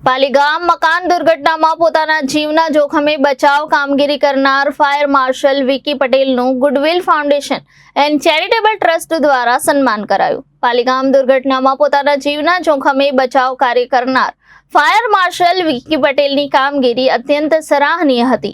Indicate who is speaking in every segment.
Speaker 1: પાલીગામ મકાન દુર્ઘટનામાં પોતાના જીવના જોખમે બચાવ કામગીરી કરનાર ફાયર માર્શલ વિકી પટેલનું goodwill foundation and charitable trust દ્વારા સન્માન કરાયું। પાલીગામ દુર્ઘટનામાં પોતાના જીવના જોખમે બચાવ કાર્ય કરનાર ફાયર માર્શલ વિકી પટેલની કામગીરી અત્યંત સરાહનીય હતી।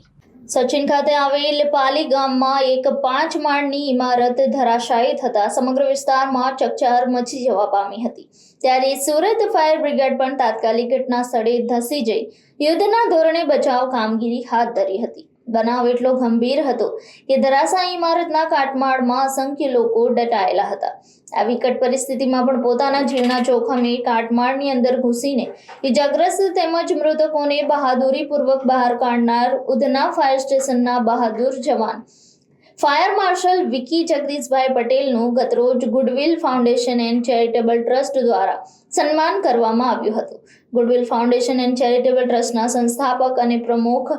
Speaker 1: સચિન ખાતે આવેલ પાલીગામમાં એક 5 માળની ઇમારત ધરાશાયી થતા સમગ્ર વિસ્તારમાં ચકચાર મચી જવા પામી હતી। ત્યારે સુરત ફાયર બ્રિગેડ પણ તાત્કાલિક ઘટના સ્થળે ધસી જઈ યુદ્ધના ધોરણે બચાવ કામગીરી હાથ ધરી હતી। બનાવ એટલો ગંભીર હતો કે ધરાશાયી ઇમારતના કાટમાળમાં અસંખ્ય લોકો દટાયેલા હતા। આ વિકટ પરિસ્થિતિમાં પણ પોતાના જીવના જોખમે કાટમાળની અંદર ઘૂસીને ઇજાગ્રસ્ત તેમજ મૃતકોને બહાદુરીપૂર્વક બહાર કાઢનાર ઉધના ફાયર સ્ટેશનના બહાદુર જવાન ફાયર માર્શલ વિકી જગદીશભાઈ પટેલનું ગતરોજ goodwill foundation and charitable trust દ્વારા સન્માન કરવામાં આવ્યું હતું। ગુડવિલ ફાઉન્ડેશન એન્ડ ચેરિટેબલ ટ્રસ્ટના સંસ્થાપક અને પ્રમુખ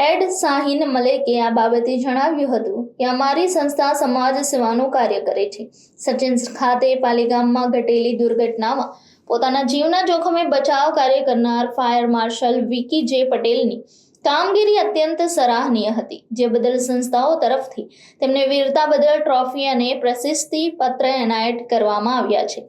Speaker 1: એડ શાહીન મલેકે આ બાબતે જણાવ્યું હતું કે અમારી સંસ્થા સમાજ સેવાનું કાર્ય કરે છે। સચિન ખાતે પાલીગામમાં ઘટેલી દુર્ઘટનામાં પોતાના જીવના જોખમે બચાવ કાર્ય કરનાર ફાયર માર્શલ વિકી જે પટેલની કામગીરી અત્યંત સરાહનીય હતી, જે બદલ સંસ્થાઓ તરફથી તેમને વીરતા બદલ ટ્રોફી અને પ્રશસ્તિ પત્ર એનાયત કરવામાં આવ્યા છે।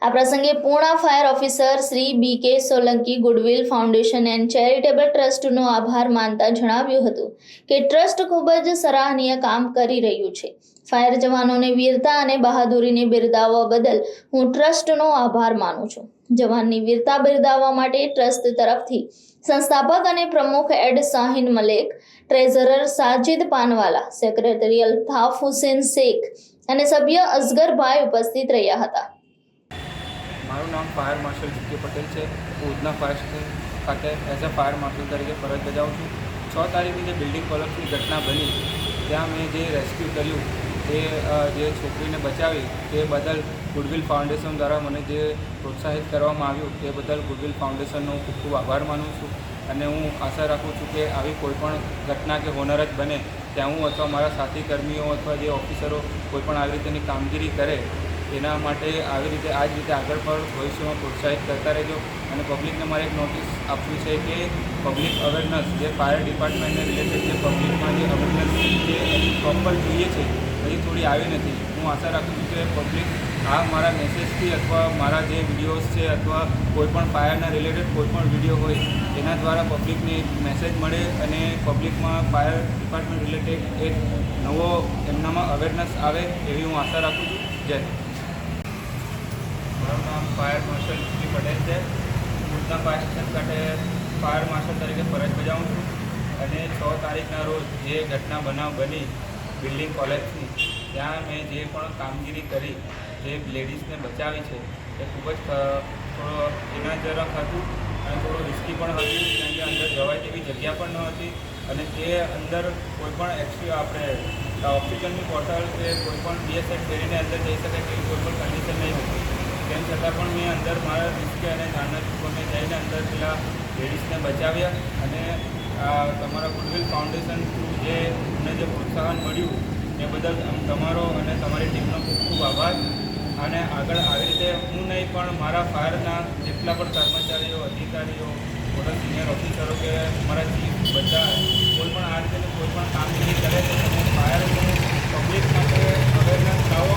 Speaker 1: આ પ્રસંગે પૂર્ણ fire officer Shri BK Solanki goodwill foundation and charitable ટ્રસ્ટનો આભાર માનતા જણાવ્યું હતું કે ટ્રસ્ટ ખૂબ જ સરાહનીય કામ કરી રહ્યું છે। ફાયર જવાનોને વીરતા અને બહાદુરીને બિરદાવવા બદલ હું ટ્રસ્ટનો આભાર માનું છું। જવાનની વીરતા બિરદાવવા માટે ટ્રસ્ટ તરફથી સંસ્થાપક અને પ્રમુખ એડ શાહીન મલેક, ટ્રેઝરર સાજિદ પાનવાલા, સેક્રેટરી અલ્તાફ હુસેન શેખ અને સભ્ય અસગરભાઈ ઉપસ્થિત રહ્યા હતા।
Speaker 2: મારું નામ ફાયર માર્શલ વિકી પટેલ છે। હું ઉધના ફાયર સ્ટેશન ખાતે એઝ અ ફાયર માર્શલ તરીકે ફરજ બજાવું છું। 6 તારીખની જે બિલ્ડિંગ કોલેપ્સની ઘટના બની ત્યાં મેં જે રેસ્ક્યુ કર્યું એ જે છોકરીને બચાવી તે બદલ ગુડવિલ ફાઉન્ડેશન દ્વારા મને જે પ્રોત્સાહિત કરવામાં આવ્યું તે બદલ ગુડવિલ ફાઉન્ડેશનનો ખૂબ ખૂબ આભાર માનું છું। અને હું આશા રાખું છું કે આવી કોઈપણ ઘટના કે હોનર જ બને ત્યાં હું અથવા મારા સાથી કર્મીઓ અથવા જે ઓફિસરો કોઈપણ આવી રીતેની કામગીરી કરે એના માટે આવી રીતે આ જ રીતે આગળ પણ ભવિષ્યમાં પ્રોત્સાહિત કરતા રહેજો। અને પબ્લિકને મારે એક નોટિસ આપવી છે કે પબ્લિક અવેરનેસ જે ફાયર ડિપાર્ટમેન્ટને રિલેટેડ જે પબ્લિકમાં જે અવેરનેસ જે પ્રોપર જોઈએ છે હજી થોડી આવી નથી। હું આશા રાખું છું કે પબ્લિક આ મારા મેસેજથી અથવા મારા જે વિડીયોઝ છે અથવા કોઈપણ ફાયરના રિલેટેડ કોઈપણ વિડીયો હોય એના દ્વારા પબ્લિકને એક મેસેજ મળે અને પબ્લિકમાં ફાયર ડિપાર્ટમેન્ટ રિલેટેડ એક નવો એમનામાં અવેરનેસ આવે એવી હું આશા રાખું છું। જય હિન્દ। મારું નામ ફાયર માર્શલ વિકી પટેલ છે। ઉધના ફાયર સ્ટેશન ખાતે ફાયર માર્શલ તરીકે ફરજ બજાવું છું। અને 6 તારીખના રોજ જે ઘટના બની બિલ્ડિંગ કોલેપ્સની ત્યાં મેં જે પણ કામગીરી કરી જે લેડીઝને બચાવી છે એ ખૂબ જ થોડો એનાજનક હતું અને થોડું રિસ્કી પણ હતું, કારણ કે અંદર જવાય તેવી જગ્યા પણ ન હતી અને તે અંદર કોઈપણ આપણે ઓક્સિજનની બોટલ કે કોઈપણ BSF પહેરીને અંદર જઈ શકાય તેવી કોઈપણ કન્ડિશન નહીં હતી। તેમ છતાં પણ મેં અંદર મારા રિસ્કે અને જાણના ચૂકવને જઈને અંદર પેલા લેડીઝને બચાવ્યા અને તમારા ગુડવિલ ફાઉન્ડેશન થ્રુ જે અમને જે પ્રોત્સાહન મળ્યું એ બદલ તમારો અને તમારી ટીમનો ખૂબ ખૂબ આભાર। અને આગળ આવી રીતે હું નહીં પણ મારા ફાયરના જેટલા પણ કર્મચારીઓ, અધિકારીઓ, મોટા સિનિયર ઓફિસરો કે અમારા ચીફ બધા કોઈ પણ આ રીતે કોઈ પણ કામગીરી કરે તો તમે ફાયરનું પબ્લિક માટે અવેરનેસ લાવો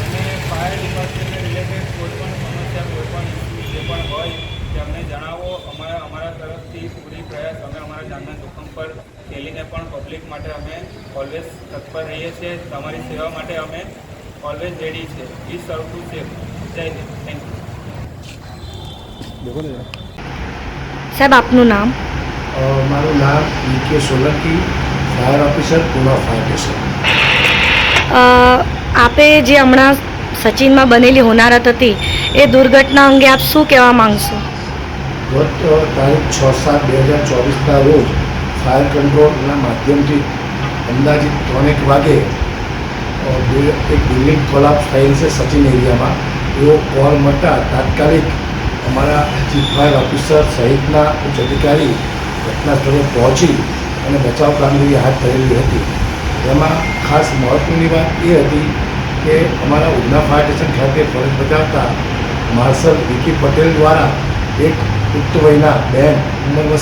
Speaker 2: અને ફાયર ડિપાર્ટમેન્ટને રિલેટેડ કોઈ પણ સમસ્યા કોઈ પણ ઇસ્યુ જે પણ હોય તે અમને જણાવો। અમારા તરફથી પૂરી પ્રયાસ અમે અમારા જાનના જોખમ પર ખેલીને પણ પબ્લિક માટે અમે ઓલવેઝ તત્પર રહીએ છીએ। તમારી સેવા માટે અમે ઓલવેઝ રેડી છે। બી સર્વ ટુ સેફ। જય હિન્દ। Thank you.
Speaker 3: સાહેબ આપનું નામ?
Speaker 4: મારું નામ BK સોલંકી, ફાયર ઓફિસર પૂર્ણ ફાયર સ્ટેશન।
Speaker 3: આપે જે હમણાં સચિનમાં બનેલી હોનારત હતી એ દુર્ઘટના અંગે આપ શું કહેવા માંગશો?
Speaker 4: ગત તારીખ 6/7/2024ના રોજ ફાયર કંટ્રોલના માધ્યમથી અંદાજિત 3:00 વાગે એક બિલ્ડિંગ કોલાપ્સ થયેલ છે સચિન એરિયામાં। એવો કોલ મળતા તાત્કાલિક અમારા ચીફ ફાયર ઓફિસર સહિતના ઉચ્ચ અધિકારી ઘટના સ્થળે પહોંચી અને બચાવ કામગીરી હાથ ધરેલી હતી। એમાં ખાસ મહત્ત્વની વાત એ હતી કે અમારા ઉધના ફાયર સ્ટેશન ખાતે ફરજ બજાવતા માર્શલ વિકી પટેલ દ્વારા એક પુખ્ત વયના બેન ઉંમરમાં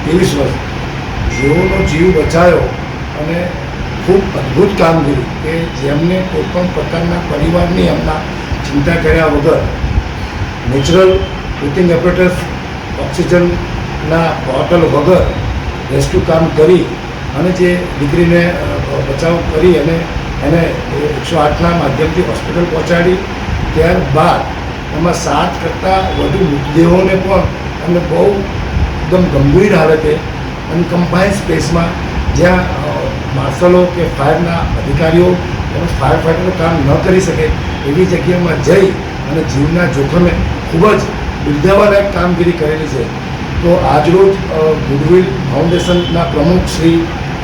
Speaker 4: 23 વર્ષ જેઓનો જીવ બચાવ્યો અને ખૂબ અદ્ભુત કામગીરી કે જેમને કોઈપણ પ્રકારના પરિવારની એમના ચિંતા કર્યા વગર નેચરલ બ્રીથિંગ એપરેટસ ઓક્સિજનના બોટલ વગર રેસ્ક્યુ કામ કરી અને જે દીકરીને બચાવ કરી અને એને 108ના માધ્યમથી હોસ્પિટલ પહોંચાડી. ત્યારબાદ એમાં 7 કરતાં વધુ મૃતદેહોને પણ અમને બહુ એકદમ ગંભીર હાલતે અનકમ્પાઇન્ડ સ્પેસમાં જ્યાં માર્શલો કે ફાયરના અધિકારીઓ તેમજ ફાયર ફાઈટરો કામ ન કરી શકે એવી જગ્યામાં જઈ અને જીવના જોખમે ખૂબ જ બિરદાવવાલાયક કામગીરી કરેલી છે. તો આજરોજ ગુડવિલ ફાઉન્ડેશનના પ્રમુખ શ્રી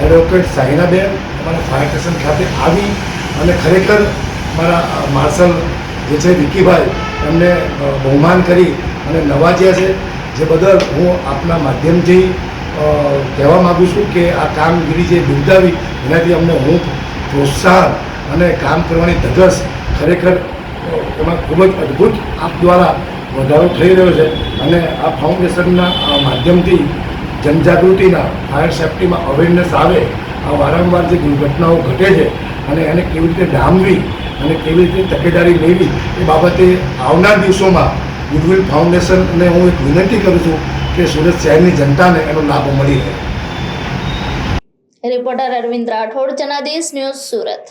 Speaker 4: એડવોકેટ સાહિનાબેન અમારા ફાયર સ્ટેશન ખાતે આવી અને ખરેખર મારા માર્શલ જે છે વિકીભાઈ એમને બહુમાન કરી અને નવાજ્યા છે, જે બદલ હું આપના માધ્યમથી કહેવા માગું છું કે આ કામગીરી જે બિરદાવી એનાથી અમને હું પ્રોત્સાહન અને કામ કરવાની ધગશ ખરેખર એમાં ખૂબ જ અદ્ભુત આપ દ્વારા વધારો થઈ રહ્યો છે. અને આ ફાઉન્ડેશનના માધ્યમથી જનજાગૃતિના ફાયર સેફ્ટીમાં અવેરનેસ આવે, આ વારંવાર જે દુર્ઘટનાઓ ઘટે છે અને એને કેવી રીતે ડામવી અને કેવી રીતે તકેદારી લેવી એ બાબતે આવનાર દિવસોમાં ગુડવિલ ફાઉન્ડેશનને હું એક વિનંતી કરું છું કે સુરત શહેરની જનતાને એનો લાભ મળી રહે.
Speaker 1: Reporter Arvind Rathod, Janadesh news, Surat.